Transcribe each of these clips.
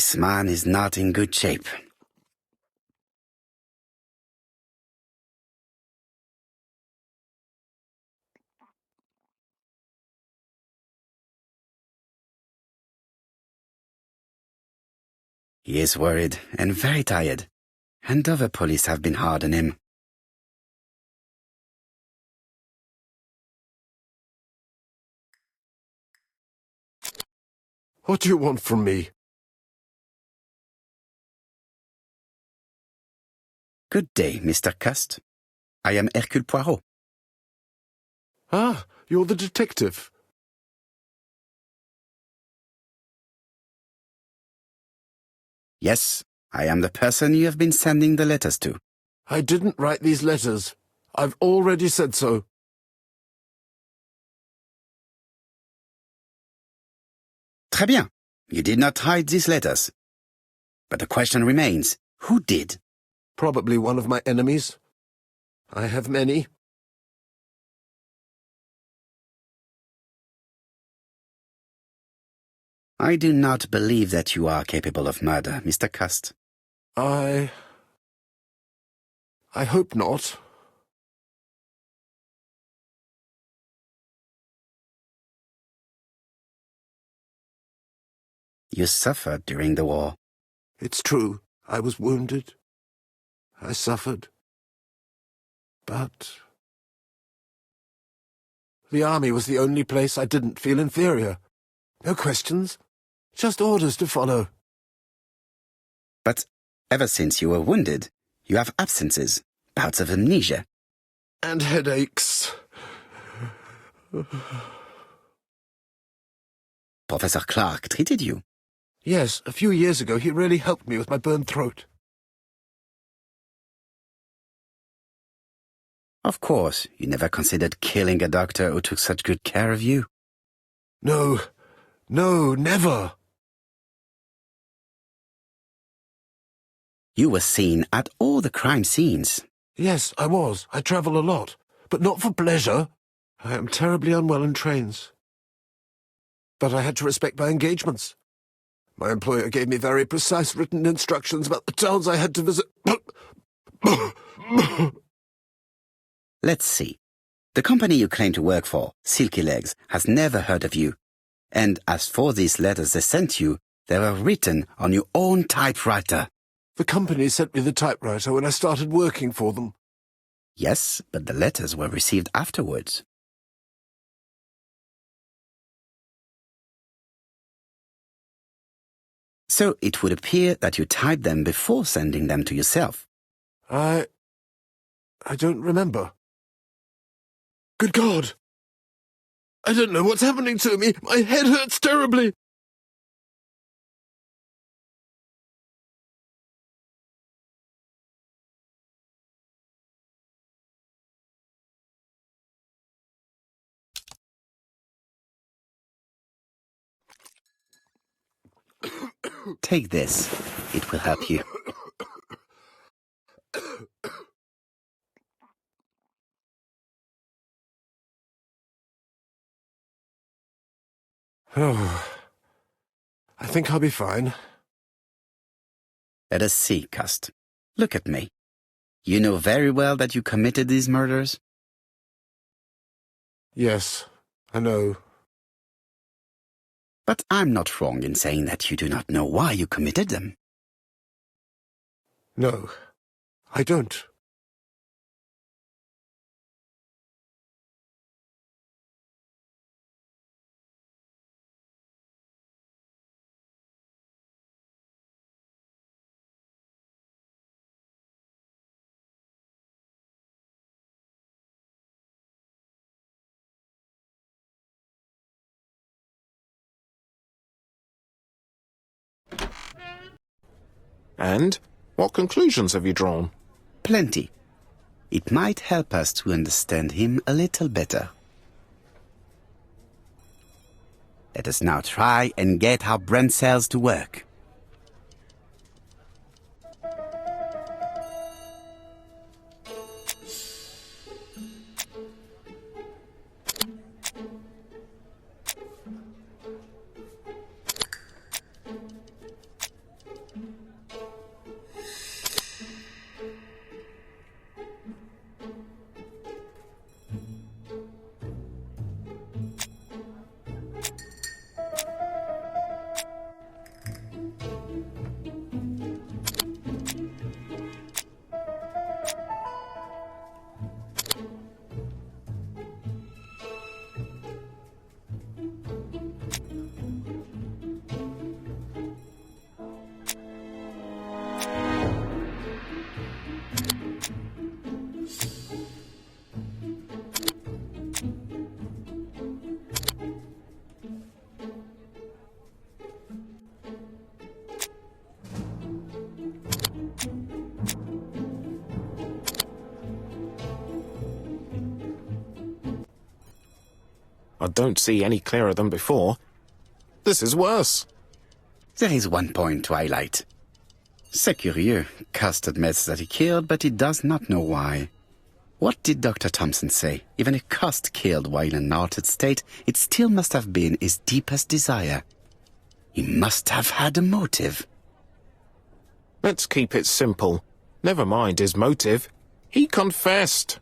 This man is not in good shape. He is worried and very tired, and other police have been hard on him. What do you want from me? Good day, Mr. Cust. I am Ercule Poirot. Ah, you're the detective. Yes, I am the person you have been sending the letters to. I didn't write these letters. I've already said so. Très bien. You did not hide these letters. But the question remains, who did? Probably one of my enemies. I have many. I do not believe that you are capable of murder, Mr. Cust. I hope not. You suffered during the war. It's true. I was wounded. I suffered. But the army was the only place I didn't feel inferior. No questions. Just orders to follow. But ever since you were wounded, you have absences, bouts of amnesia. And headaches. Professor Clark treated you. Yes, a few years ago he really helped me with my burned throat. Of course, you never considered killing a doctor who took such good care of you. No, never. You were seen at all the crime scenes. Yes, I was. I travel a lot, but not for pleasure. I am terribly unwell in trains. But I had to respect my engagements. My employer gave me very precise written instructions about the towns I had to visit. Let's see. The company you claim to work for, Silky Legs, has never heard of you. And as for these letters they sent you, they were written on your own typewriter. The company sent me the typewriter when I started working for them. Yes, but the letters were received afterwards. So it would appear that you typed them before sending them to yourself. I don't remember. Good God! I don't know what's happening to me. My head hurts terribly. Take this. It will help you. Oh, I think I'll be fine. Let us see, Cust. Look at me. You know very well that you committed these murders? Yes, I know. But I'm not wrong in saying that you do not know why you committed them. No, I don't. And what conclusions have you drawn? Plenty. It might help us to understand him a little better. Let us now try and get our brain cells to work. I don't see any clearer than before. This is worse. There is one point to highlight. C'est curieux. Cast admits that he killed, but he does not know why. What did Dr. Thompson say? Even if Cast killed while in an altered state, it still must have been his deepest desire. He must have had a motive. Let's keep it simple. Never mind his motive. He confessed.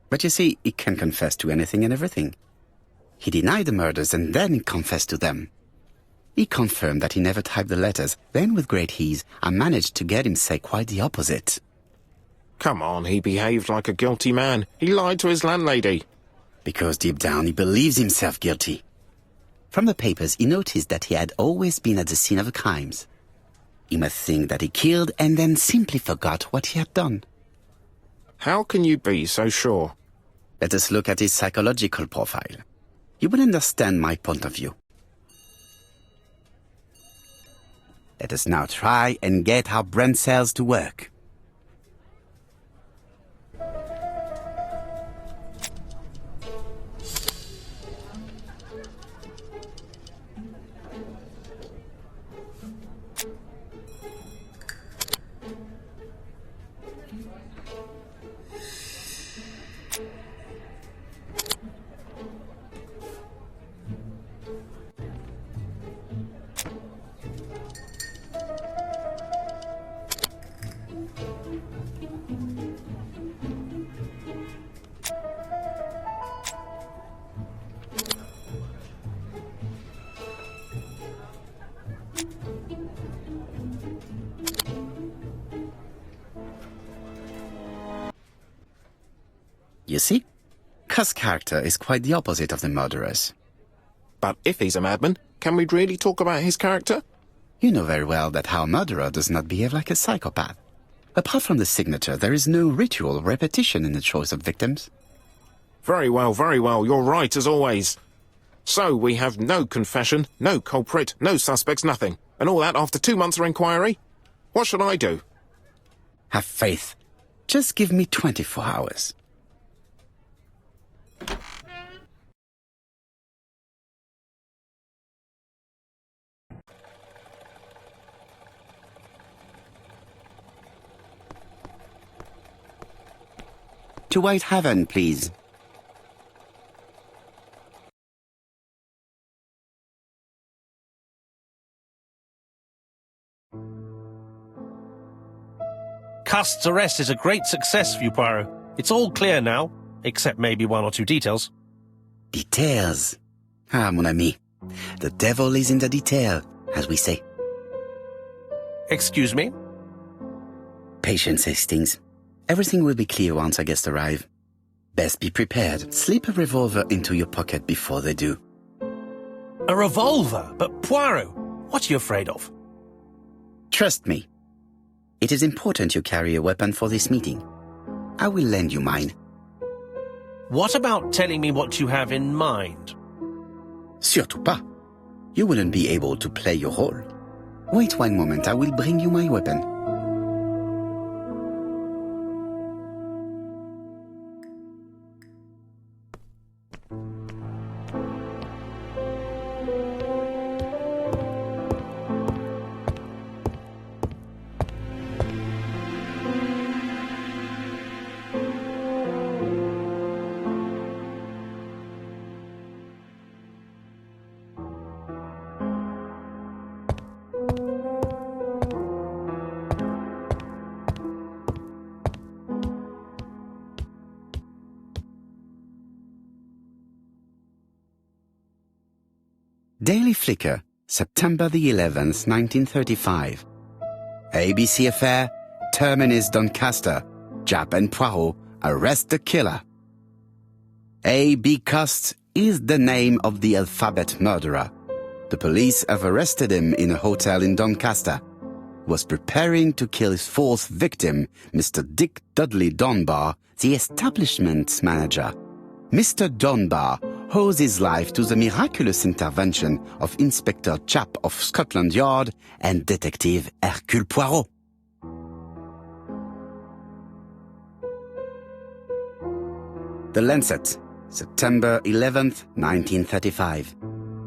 But you see, he can confess to anything and everything. He denied the murders and then he confessed to them. He confirmed that he never typed the letters. Then, with great ease, I managed to get him say quite the opposite. Come on, he behaved like a guilty man. He lied to his landlady. Because deep down he believes himself guilty. From the papers, he noticed that he had always been at the scene of the crimes. He must think that he killed and then simply forgot what he had done. How can you be so sure? Let us look at his psychological profile. You will understand my point of view. Let us now try and get our brain cells to work. You see, Cast's character is quite the opposite of the murderer's. But if he's a madman, can we really talk about his character? You know very well that our murderer does not behave like a psychopath. Apart from the signature, there is no ritual repetition in the choice of victims. Very well, you're right as always. So we have no confession, no culprit, no suspects, nothing. And all that after 2 months of inquiry? What should I do? Have faith. Just give me 24 hours. To White Haven, please. Cast's arrest is a great success for you, Poirot. It's all clear now, except maybe 1 or 2 details. Details. Ah, mon ami. The devil is in the detail, as we say. Excuse me? Patience, Hastings. Everything will be clear once our guests arrive. Best be prepared. Slip a revolver into your pocket before they do. A revolver? But Poirot, what are you afraid of? Trust me. It is important you carry a weapon for this meeting. I will lend you mine. What about telling me what you have in mind? Surtout pas. You wouldn't be able to play your role. Wait 1 moment, I will bring you my weapon. Daily Flicker, September the 11th, 1935. ABC affair, Terminus Doncaster, Japp and Poirot arrest the killer. A.B. Cust is the name of the alphabet murderer. The police have arrested him in a hotel in Doncaster. He was preparing to kill his 4th victim, Mr. Dick Dudley Dunbar, the establishment's manager. Mr. Dunbar owes his life to the miraculous intervention of Inspector Japp of Scotland Yard and Detective Erkül Pуаро. The Lancet, September 11th, 1935.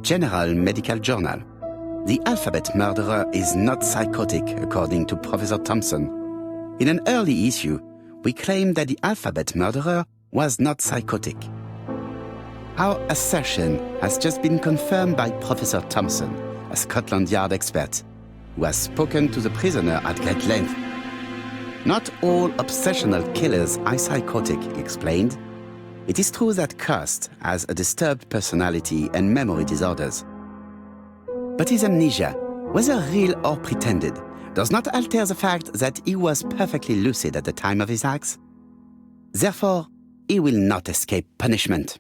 General Medical Journal. The alphabet murderer is not psychotic, according to Professor Thompson. In an early issue, we claimed that the alphabet murderer was not psychotic. Our assertion has just been confirmed by Professor Thompson, a Scotland Yard expert, who has spoken to the prisoner at great length. Not all obsessional killers are psychotic, he explained. It is true that Cast has a disturbed personality and memory disorders. But his amnesia, whether real or pretended, does not alter the fact that he was perfectly lucid at the time of his acts. Therefore, he will not escape punishment.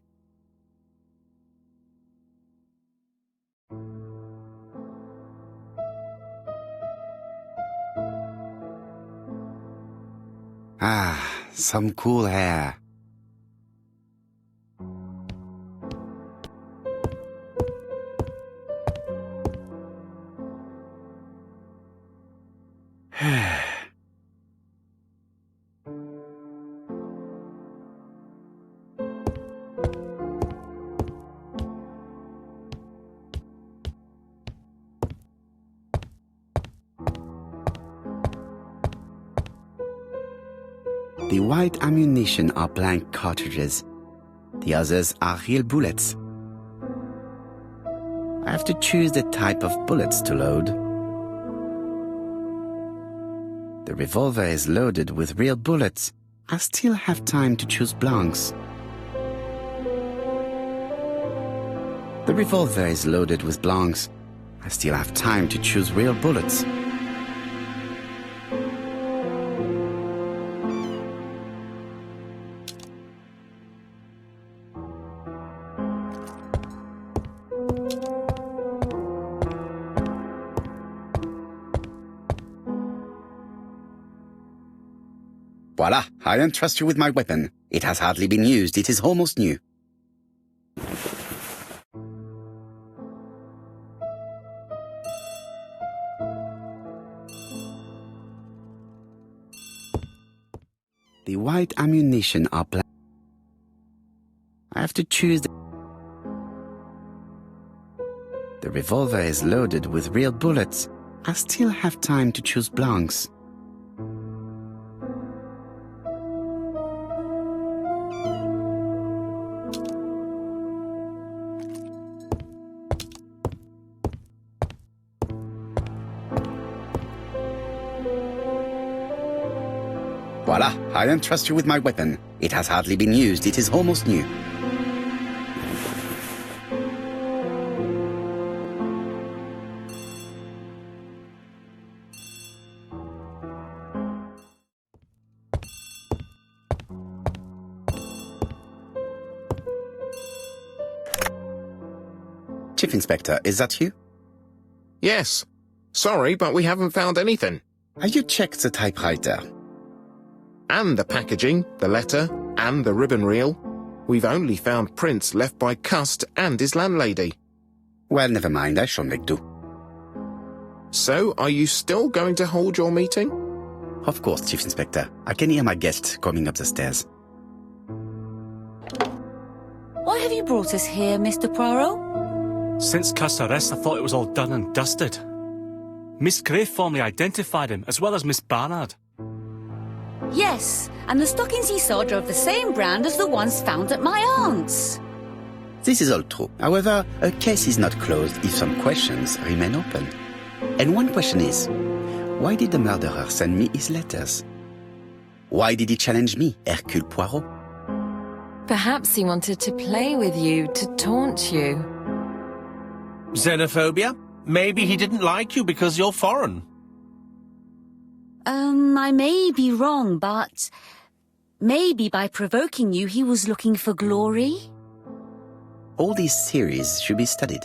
Ah, some cool hair. The white ammunition are blank cartridges. The others are real bullets. I have to choose the type of bullets to load. The revolver is loaded with real bullets. I still have time to choose blanks. The revolver is loaded with blanks. I still have time to choose real bullets. Voila, I entrust you with my weapon. It has hardly been used. It is almost new. The white ammunition are blank. I have to choose the revolver is loaded with real bullets. I still have time to choose blanks. Voila, I entrust you with my weapon. It has hardly been used. It is almost new. Chief Inspector, is that you? Yes. Sorry, but we haven't found anything. Have you checked the typewriter? And the packaging, the letter, and the ribbon reel. We've only found prints left by Cust and his landlady. Well, never mind, I shall make do. So, are you still going to hold your meeting? Of course, Chief Inspector. I can hear my guest coming up the stairs. Why have you brought us here, Mr. Poirot? Since Cust's arrest, I thought it was all done and dusted. Miss Gray formally identified him, as well as Miss Barnard. Yes, and the stockings he saw drove the same brand as the ones found at my aunt's. This is all true. However, a case is not closed if some questions remain open. And one question is, why did the murderer send me his letters? Why did he challenge me, Hercule Poirot? Perhaps he wanted to play with you, to taunt you. Xenophobia? Maybe he didn't like you because you're foreign. I may be wrong, but maybe by provoking you, he was looking for glory? All these theories should be studied.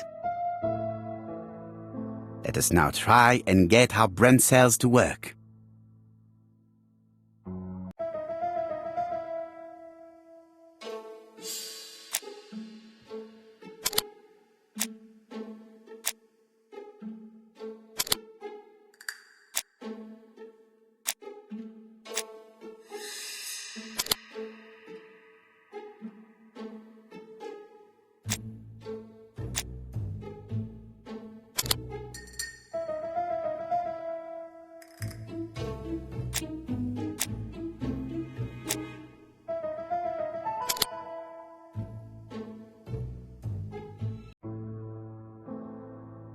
Let us now try and get our brain cells to work.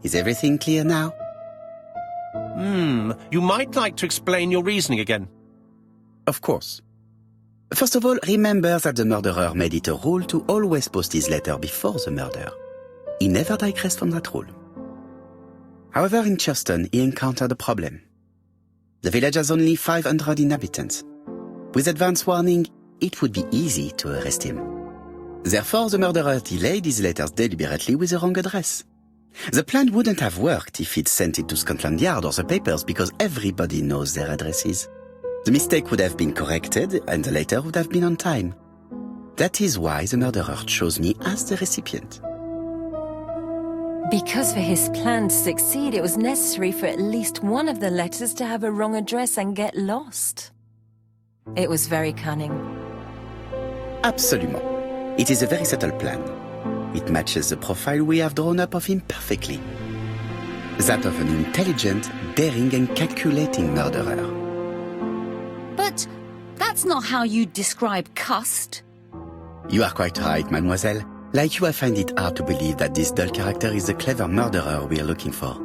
Is everything clear now? You might like to explain your reasoning again. Of course. First of all, remember that the murderer made it a rule to always post his letter before the murder. He never digressed from that rule. However, in Churston, he encountered a problem. The village has only 500 inhabitants. With advance warning, it would be easy to arrest him. Therefore, the murderer delayed his letters deliberately with the wrong address. The plan wouldn't have worked if he'd sent it to Scotland Yard or the papers because everybody knows their addresses. The mistake would have been corrected and the letter would have been on time. That is why the murderer chose me as the recipient. Because for his plan to succeed, it was necessary for at least one of the letters to have a wrong address and get lost. It was very cunning. Absolument. It is a very subtle plan. It matches the profile we have drawn up of him perfectly. That of an intelligent, daring and calculating murderer. But that's not how you describe Cust. You are quite right, mademoiselle. Like you, I find it hard to believe that this dull character is the clever murderer we are looking for.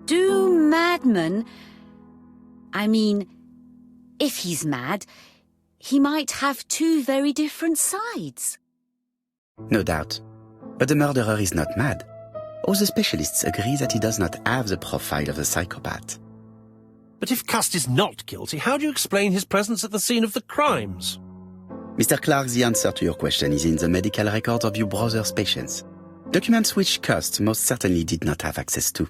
Do madmen... I mean, if he's mad, he might have two very different sides. No doubt. But the murderer is not mad. All the specialists agree that he does not have the profile of a psychopath. But if Cust is not guilty, how do you explain his presence at the scene of the crimes? Mr. Clark, the answer to your question is in the medical records of your brother's patients. Documents which Cust most certainly did not have access to.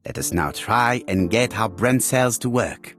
Let us now try and get our brain cells to work.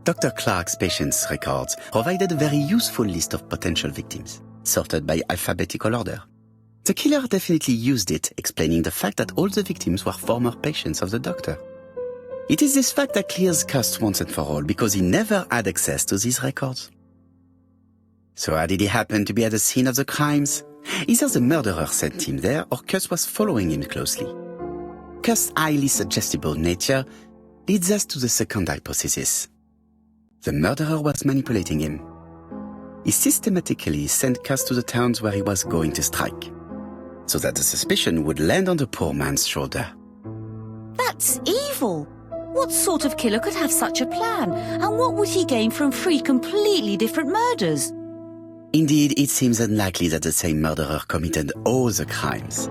Dr. Clark's patients' records provided a very useful list of potential victims, sorted by alphabetical order. The killer definitely used it, explaining the fact that all the victims were former patients of the doctor. It is this fact that clears Cust once and for all, because he never had access to these records. So how did he happen to be at the scene of the crimes? Either the murderer sent him there, or Cust was following him closely. Cust's highly suggestible nature leads us to the second hypothesis. The murderer was manipulating him. He systematically sent Cust to the towns where he was going to strike, so that the suspicion would land on the poor man's shoulder. That's evil. What sort of killer could have such a plan? And what would he gain from three completely different murders? Indeed, it seems unlikely that the same murderer committed all the crimes.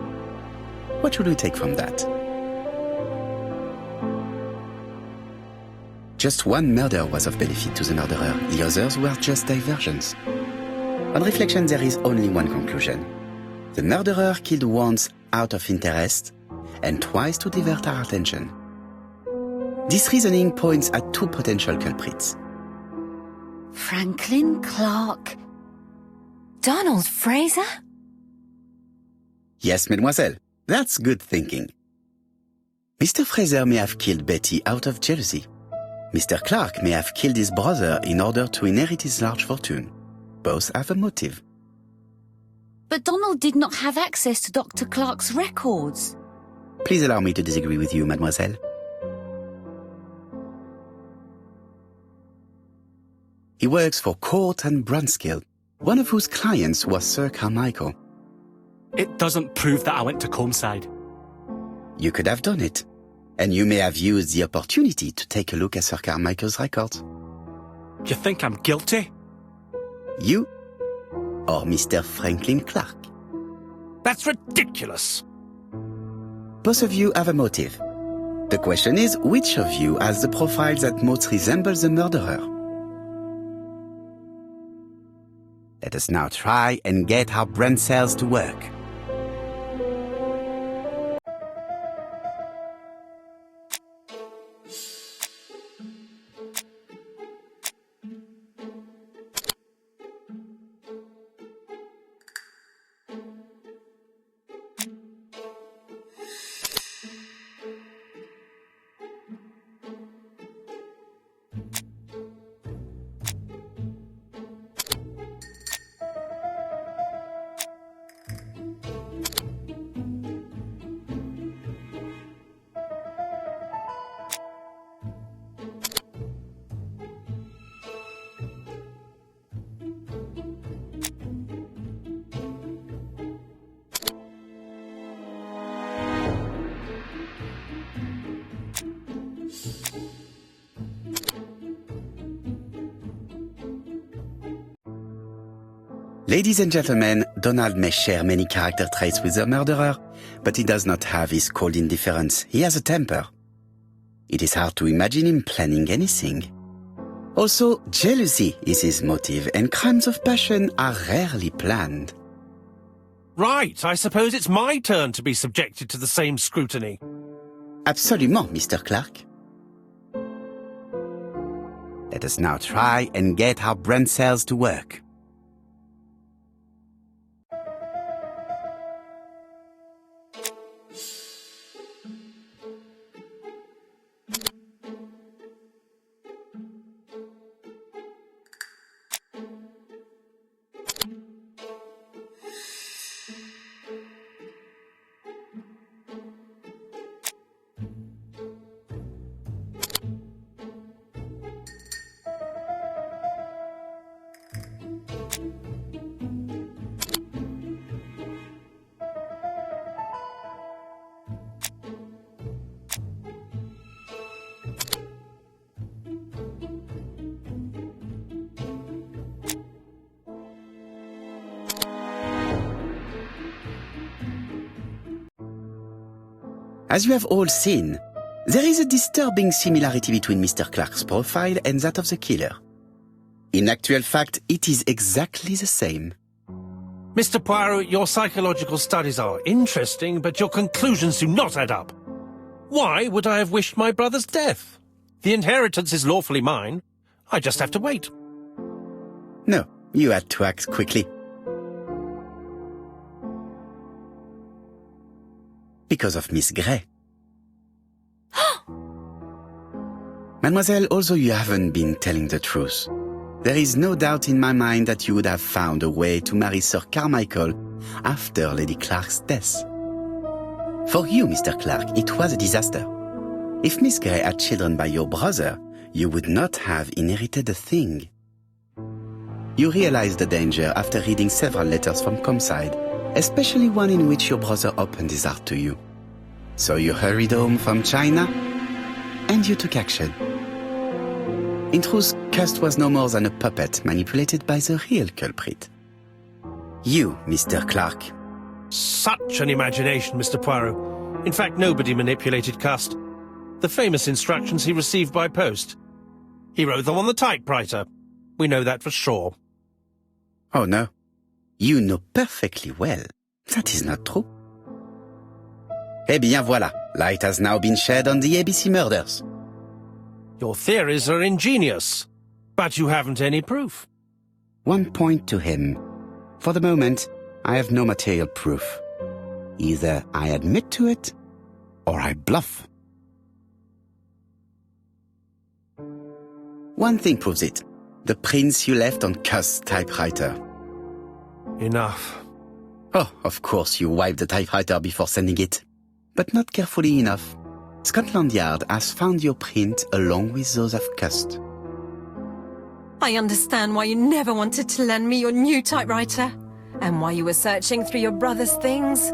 What should we take from that? Just one murder was of benefit to the murderer. The others were just diversions. On reflection, there is only one conclusion. The murderer killed once out of interest and twice to divert our attention. This reasoning points at two potential culprits. Franklin Clark. Donald Fraser? Yes, mademoiselle. That's good thinking. Mr. Fraser may have killed Betty out of jealousy. Mr. Clark may have killed his brother in order to inherit his large fortune. Both have a motive. But Donald did not have access to Dr. Clark's records. Please allow me to disagree with you, mademoiselle. He works for Court and Brunskill, one of whose clients was Sir Carmichael. It doesn't prove that I went to Comeside. You could have done it. And you may have used the opportunity to take a look at Sir Carmichael's records. You think I'm guilty? You or Mr. Franklin Clark? That's ridiculous. Both of you have a motive. The question is, which of you has the profile that most resembles the murderer? Let us now try and get our brain cells to work. Ladies and gentlemen, Donald may share many character traits with the murderer, but he does not have his cold indifference. He has a temper. It is hard to imagine him planning anything. Also, jealousy is his motive, and crimes of passion are rarely planned. Right, I suppose it's my turn to be subjected to the same scrutiny. Absolument, Mr. Clark. Let us now try and get our brain cells to work. As you have all seen, there is a disturbing similarity between Mr. Clark's profile and that of the killer. In actual fact, it is exactly the same. Mr. Poirot, your psychological studies are interesting, but your conclusions do not add up. Why would I have wished my brother's death? The inheritance is lawfully mine. I just have to wait. No, you had to act quickly. Because of Miss Grey. Mademoiselle, although you haven't been telling the truth, there is no doubt in my mind that you would have found a way to marry Sir Carmichael after Lady Clark's death. For you, Mr. Clark, it was a disaster. If Miss Grey had children by your brother, you would not have inherited a thing. You realized the danger after reading several letters from Comside, especially one in which your brother opened his heart to you. So you hurried home from China, and you took action. In truth, Cust was no more than a puppet manipulated by the real culprit. You, Mr. Clark. Such an imagination, Mr. Poirot. In fact, nobody manipulated Cust. The famous instructions he received by post. He wrote them on the typewriter. We know that for sure. Oh no. You know perfectly well that is not true. Eh bien voilà, light has now been shed on the ABC murders. Your theories are ingenious, but you haven't any proof. 1 point to him. For the moment, I have no material proof. Either I admit to it, or I bluff. One thing proves it. The prints you left on Cust's typewriter. Enough. Oh, of course you wiped the typewriter before sending it. But not carefully enough. Scotland Yard has found your print along with those of Cust. I understand why you never wanted to lend me your new typewriter, and why you were searching through your brother's things.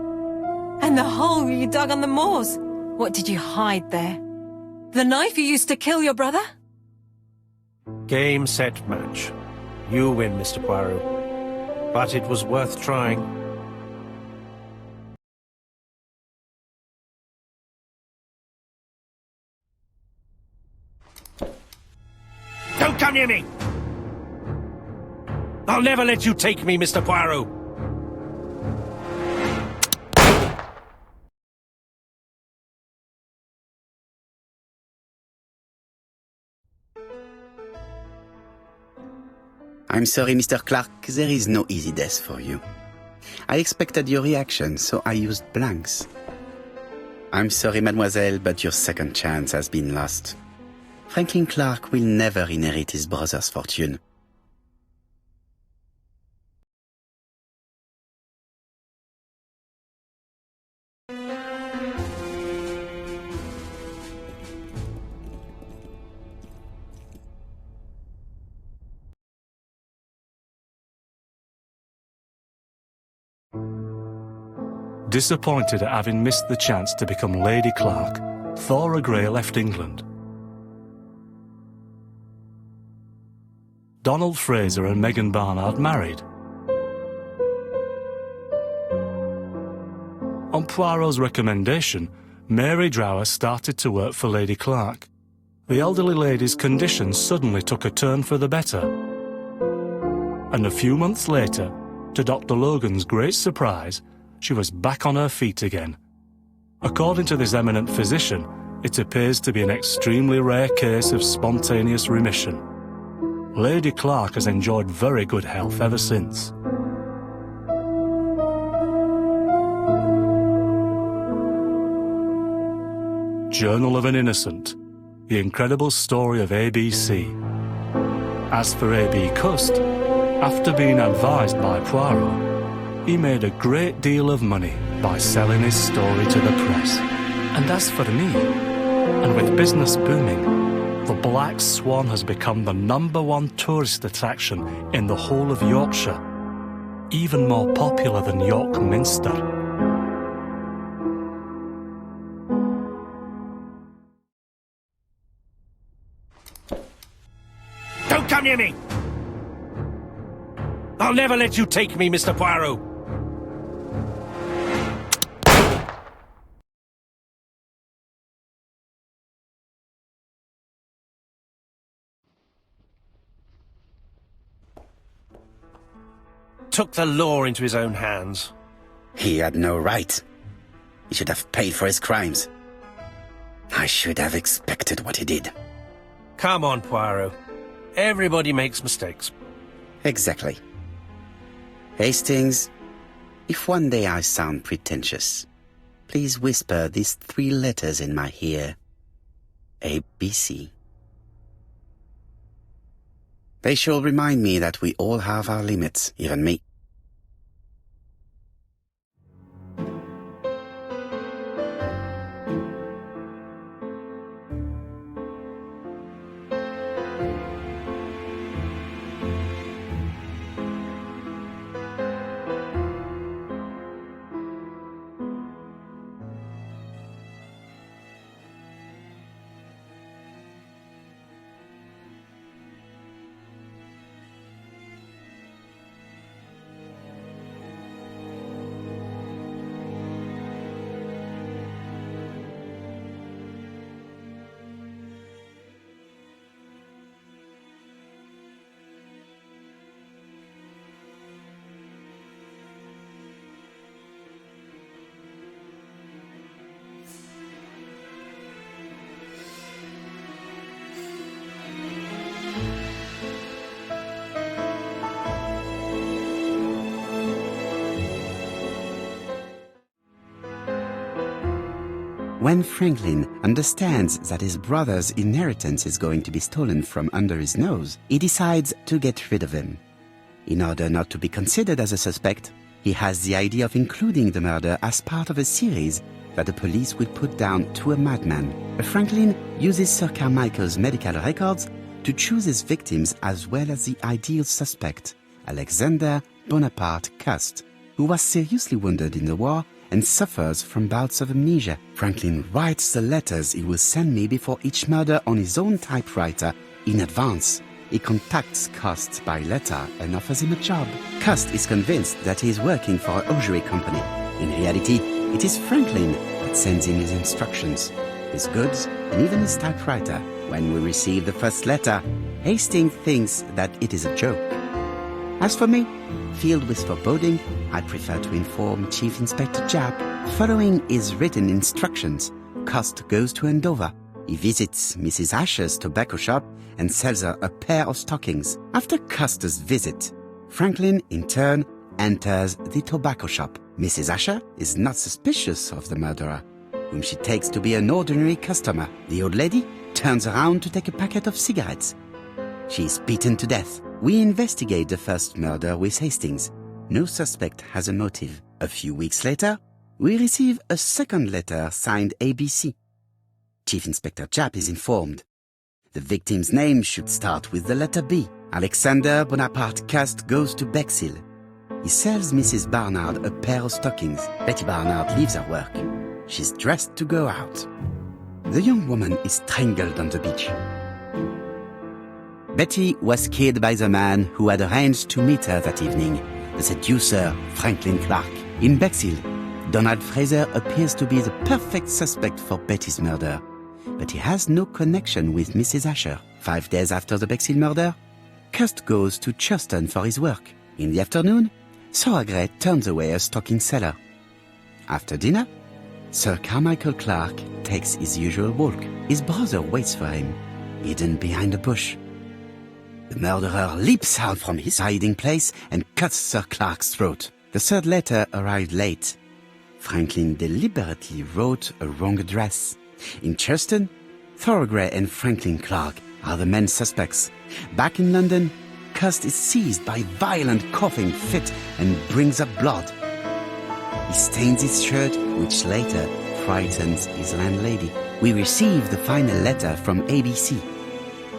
And the hole you dug on the moors. What did you hide there? The knife you used to kill your brother? Game, set, match. You win, Mr. Poirot. But it was worth trying. Don't come near me! I'll never let you take me, Mr. Poirot! I'm sorry, Mr. Clark, there is no easy death for you. I expected your reaction, so I used blanks. I'm sorry, mademoiselle, but your second chance has been lost. Franklin Clark will never inherit his brother's fortune. Disappointed at having missed the chance to become Lady Clark, Thora Grey left England. Donald Fraser and Megan Barnard married. On Poirot's recommendation, Mary Drower started to work for Lady Clark. The elderly lady's condition suddenly took a turn for the better. And a few months later, to Dr. Logan's great surprise, she was back on her feet again. According to this eminent physician, it appears to be an extremely rare case of spontaneous remission. Lady Clark has enjoyed very good health ever since. Journal of an Innocent. The incredible story of ABC. As for A.B. Cust, after being advised by Poirot, he made a great deal of money by selling his story to the press. And as for me, and with business booming, the Black Swan has become the #1 tourist attraction in the whole of Yorkshire, even more popular than York Minster. Don't come near me! I'll never let you take me, Mr. Poirot! Took the law into his own hands. He had no right. He should have paid for his crimes. I should have expected what he did. Come on, Poirot. Everybody makes mistakes. Exactly. Hastings, if one day I sound pretentious, please whisper these 3 letters in my ear. ABC. They shall remind me that we all have our limits, even me. When Franklin understands that his brother's inheritance is going to be stolen from under his nose, he decides to get rid of him. In order not to be considered as a suspect, he has the idea of including the murder as part of a series that the police will put down to a madman. Franklin uses Sir Carmichael's medical records to choose his victims as well as the ideal suspect, Alexander Bonaparte Cust, who was seriously wounded in the war and suffers from bouts of amnesia. Franklin writes the letters he will send me before each murder on his own typewriter in advance. He contacts Cust by letter and offers him a job. Cust is convinced that he is working for a hosiery company. In reality, it is Franklin that sends him his instructions, his goods, and even his typewriter. When we receive the first letter, Hastings thinks that it is a joke. As for me, filled with foreboding, I prefer to inform Chief Inspector Japp. Following his written instructions, Cust goes to Andover. He visits Mrs. Asher's tobacco shop and sells her a pair of stockings. After Cust's visit, Franklin, in turn, enters the tobacco shop. Mrs. Asher is not suspicious of the murderer, whom she takes to be an ordinary customer. The old lady turns around to take a packet of cigarettes. She is beaten to death. We investigate the first murder with Hastings. No suspect has a motive. A few weeks later, we receive a second letter signed ABC. Chief Inspector Japp is informed. The victim's name should start with the letter B. Alexander Bonaparte Cust goes to Bexhill. He sells Mrs. Barnard a pair of stockings. Betty Barnard leaves her work. She's dressed to go out. The young woman is strangled on the beach. Betty was killed by the man who had arranged to meet her that evening, the seducer Franklin Clark. In Bexhill, Donald Fraser appears to be the perfect suspect for Betty's murder, but he has no connection with Mrs. Asher. 5 days after the Bexhill murder, Cust goes to Churston for his work. In the afternoon, Sir Gray turns away a stocking seller. After dinner, Sir Carmichael Clark takes his usual walk. His brother waits for him, hidden behind a bush. The murderer leaps out from his hiding place and cuts Sir Clark's throat. The third letter arrived late. Franklin deliberately wrote a wrong address. In Churston, Thorogray and Franklin Clark are the main suspects. Back in London, Cust is seized by violent coughing fit and brings up blood. He stains his shirt, which later frightens his landlady. We receive the final letter from ABC.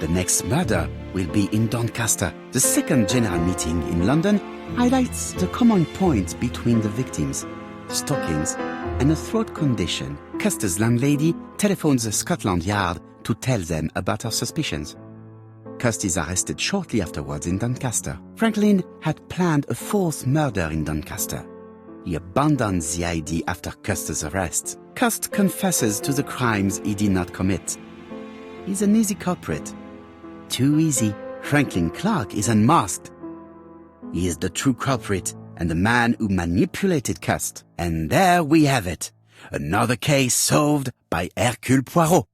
The next murder will be in Doncaster. The second general meeting in London highlights the common point between the victims, stockings and a throat condition. Custer's landlady telephones Scotland Yard to tell them about her suspicions. Cust is arrested shortly afterwards in Doncaster. Franklin had planned a fourth murder in Doncaster. He abandons the idea after Custer's arrest. Cust confesses to the crimes he did not commit. He's an easy culprit. Too easy. Franklin Clark is unmasked. He is the true culprit and the man who manipulated Cust. And there we have it. Another case solved by Ercule Poirot.